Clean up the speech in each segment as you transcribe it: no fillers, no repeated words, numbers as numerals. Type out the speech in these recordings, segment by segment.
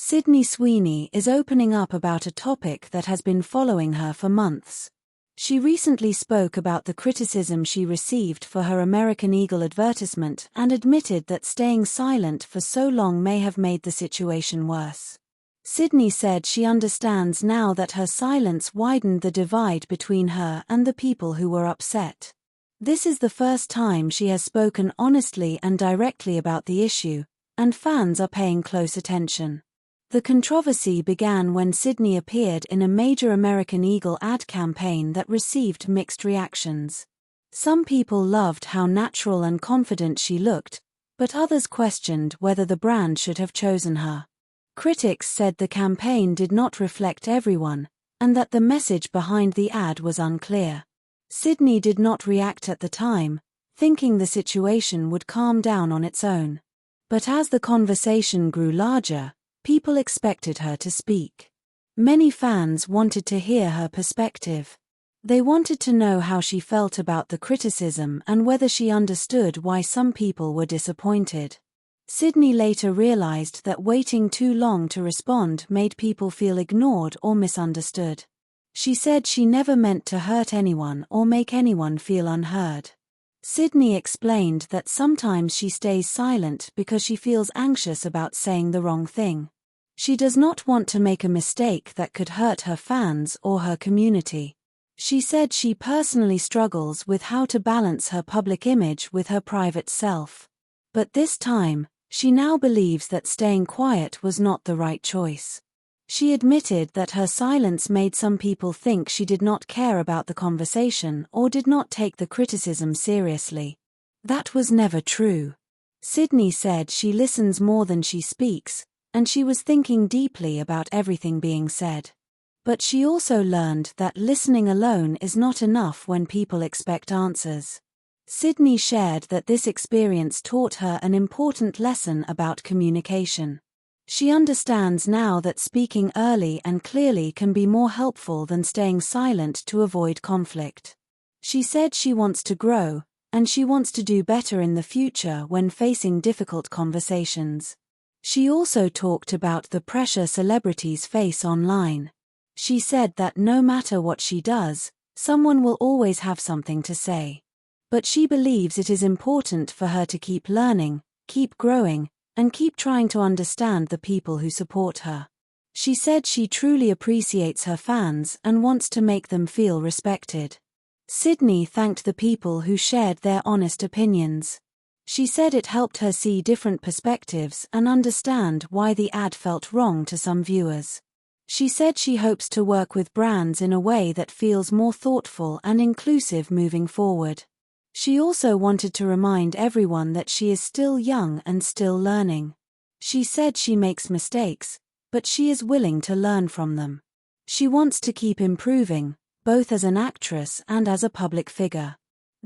Sydney Sweeney is opening up about a topic that has been following her for months. She recently spoke about the criticism she received for her American Eagle advertisement and admitted that staying silent for so long may have made the situation worse. Sydney said she understands now that her silence widened the divide between her and the people who were upset. This is the first time she has spoken honestly and directly about the issue, and fans are paying close attention. The controversy began when Sydney appeared in a major American Eagle ad campaign that received mixed reactions. Some people loved how natural and confident she looked, but others questioned whether the brand should have chosen her. Critics said the campaign did not reflect everyone, and that the message behind the ad was unclear. Sydney did not react at the time, thinking the situation would calm down on its own. But as the conversation grew larger, people expected her to speak. Many fans wanted to hear her perspective. They wanted to know how she felt about the criticism and whether she understood why some people were disappointed. Sydney later realized that waiting too long to respond made people feel ignored or misunderstood. She said she never meant to hurt anyone or make anyone feel unheard. Sydney explained that sometimes she stays silent because she feels anxious about saying the wrong thing. She does not want to make a mistake that could hurt her fans or her community. She said she personally struggles with how to balance her public image with her private self. But this time, she now believes that staying quiet was not the right choice. She admitted that her silence made some people think she did not care about the conversation or did not take the criticism seriously. That was never true. Sydney said she listens more than she speaks, and she was thinking deeply about everything being said. But she also learned that listening alone is not enough when people expect answers. Sydney shared that this experience taught her an important lesson about communication. She understands now that speaking early and clearly can be more helpful than staying silent to avoid conflict. She said she wants to grow, and she wants to do better in the future when facing difficult conversations. She also talked about the pressure celebrities face online. She said that no matter what she does, someone will always have something to say. But she believes it is important for her to keep learning, keep growing, and keep trying to understand the people who support her. She said she truly appreciates her fans and wants to make them feel respected. Sydney thanked the people who shared their honest opinions. She said it helped her see different perspectives and understand why the ad felt wrong to some viewers. She said she hopes to work with brands in a way that feels more thoughtful and inclusive moving forward. She also wanted to remind everyone that she is still young and still learning. She said she makes mistakes, but she is willing to learn from them. She wants to keep improving, both as an actress and as a public figure.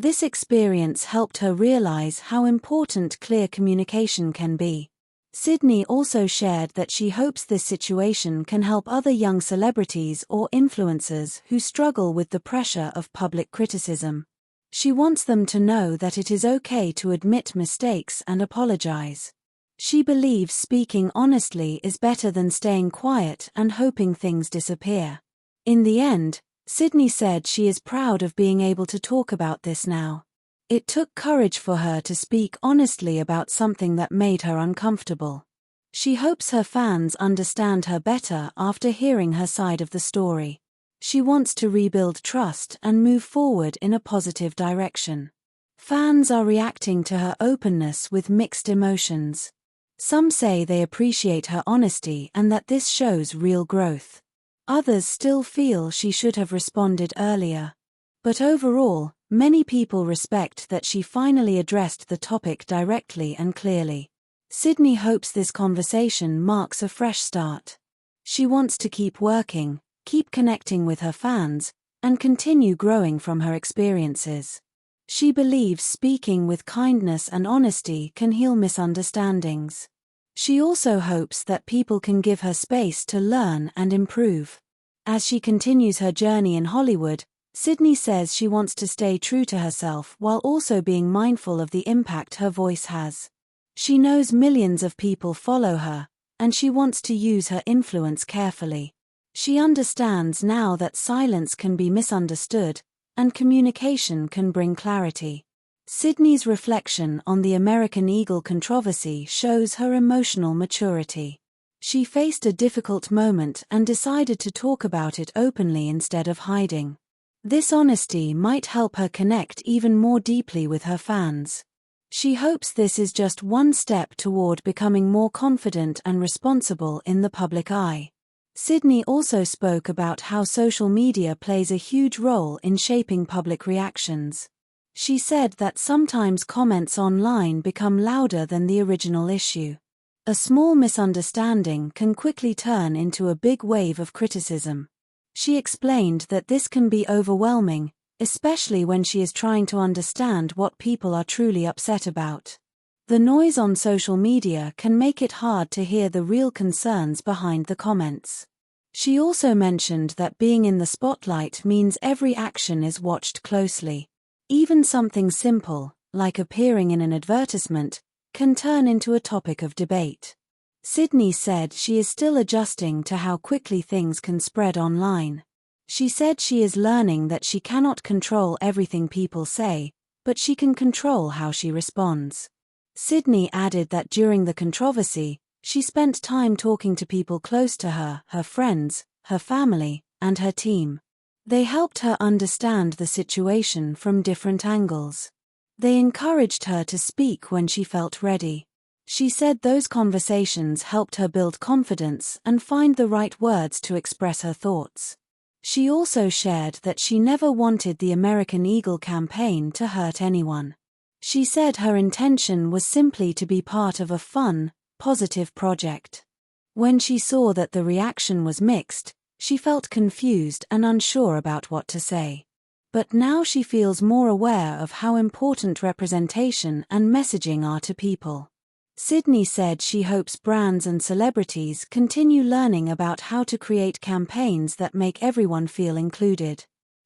This experience helped her realize how important clear communication can be. Sydney also shared that she hopes this situation can help other young celebrities or influencers who struggle with the pressure of public criticism. She wants them to know that it is okay to admit mistakes and apologize. She believes speaking honestly is better than staying quiet and hoping things disappear. In the end, Sydney said she is proud of being able to talk about this now. It took courage for her to speak honestly about something that made her uncomfortable. She hopes her fans understand her better after hearing her side of the story. She wants to rebuild trust and move forward in a positive direction. Fans are reacting to her openness with mixed emotions. Some say they appreciate her honesty and that this shows real growth. Others still feel she should have responded earlier. But overall, many people respect that she finally addressed the topic directly and clearly. Sydney hopes this conversation marks a fresh start. She wants to keep working, keep connecting with her fans, and continue growing from her experiences. She believes speaking with kindness and honesty can heal misunderstandings. She also hopes that people can give her space to learn and improve. As she continues her journey in Hollywood, Sydney says she wants to stay true to herself while also being mindful of the impact her voice has. She knows millions of people follow her, and she wants to use her influence carefully. She understands now that silence can be misunderstood, and communication can bring clarity. Sydney's reflection on the American Eagle controversy shows her emotional maturity. She faced a difficult moment and decided to talk about it openly instead of hiding. This honesty might help her connect even more deeply with her fans. She hopes this is just one step toward becoming more confident and responsible in the public eye. Sydney also spoke about how social media plays a huge role in shaping public reactions. She said that sometimes comments online become louder than the original issue. A small misunderstanding can quickly turn into a big wave of criticism. She explained that this can be overwhelming, especially when she is trying to understand what people are truly upset about. The noise on social media can make it hard to hear the real concerns behind the comments. She also mentioned that being in the spotlight means every action is watched closely. Even something simple, like appearing in an advertisement, can turn into a topic of debate. Sydney said she is still adjusting to how quickly things can spread online. She said she is learning that she cannot control everything people say, but she can control how she responds. Sydney added that during the controversy, she spent time talking to people close to her, her friends, her family, and her team. They helped her understand the situation from different angles. They encouraged her to speak when she felt ready. She said those conversations helped her build confidence and find the right words to express her thoughts. She also shared that she never wanted the American Eagle campaign to hurt anyone. She said her intention was simply to be part of a fun, positive project. When she saw that the reaction was mixed, she felt confused and unsure about what to say. But now she feels more aware of how important representation and messaging are to people. Sydney said she hopes brands and celebrities continue learning about how to create campaigns that make everyone feel included.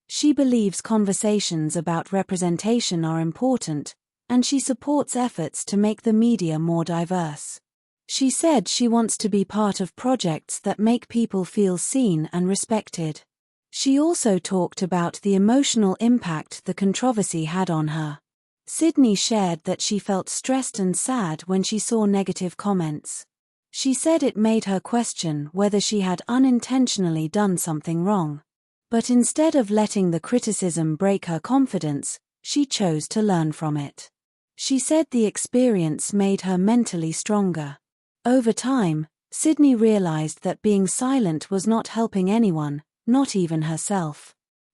She believes conversations about representation are important, and she supports efforts to make the media more diverse. She said she wants to be part of projects that make people feel seen and respected. She also talked about the emotional impact the controversy had on her. Sydney shared that she felt stressed and sad when she saw negative comments. She said it made her question whether she had unintentionally done something wrong. But instead of letting the criticism break her confidence, she chose to learn from it. She said the experience made her mentally stronger. Over time, Sydney realized that being silent was not helping anyone, not even herself.